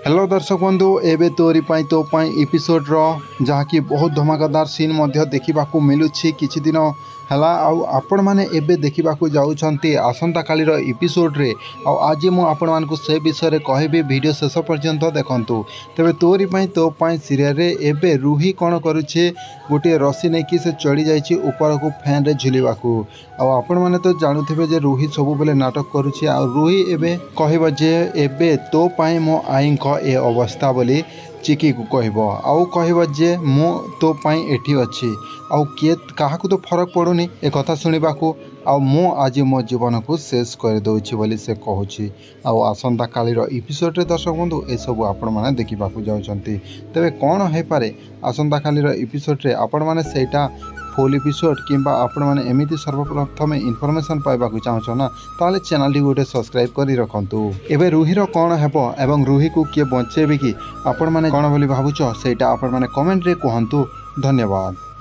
Hello दर्शक बंधु एबे तोरी पाई तो पाई एपिसोड रो जहाँकि बहुत धमाकेदार सीन मध्य देखा मिलूँ किछि दिन है आपण मैंने एबे देखा जाऊँगी आसंता काली एपिसोड रे आज मु आपण मानकु से विषय कहबी वीडियो शेष पर्यंत देखंतु। तेबे तोरी पाई तो पाई सीरियल रे एबे रूही कौन करुछे गोटे रसी नहीं कि से चढ़ी जाइए ऊपर को फैन रे झुलिबाकू आपण मैंने तो जानुथिबे जे रूही सब बेले नाटक करुछे आ रूही एबे कहबा जे एबे तो पाई मो आई ए अवस्था बोली चिकी को कहब जे मु तो पाई एठी अच्छी आउ किए क्या तो फरक पड़ुनी ए कथा शुणवाकू मु आज मो जीवन को शेष कर दौची बोली से कहूँ आसंता काली एपिसोड रे दर्शक बंधु ए सब आपण मैंने देखा जाउछंती। तेबे कौन हो पारे आसंता काली एपिसोड रे आपण मैंने सेटा फुल एपिसोड किंबा आपण मैंने एमती सर्वप्रथम इनफॉरमेशन पाइबाकू चाहूँ ना ताले चैनल टी गोटे सब्सक्राइब करी रखंतु। एबे रूहीर कौन हेबो एवं रूही को किए बंचेबे कि आपण मैंने कौन बोली भावुछ सेटा आपण मैंने कमेंट रे कहंतु। धन्यवाद।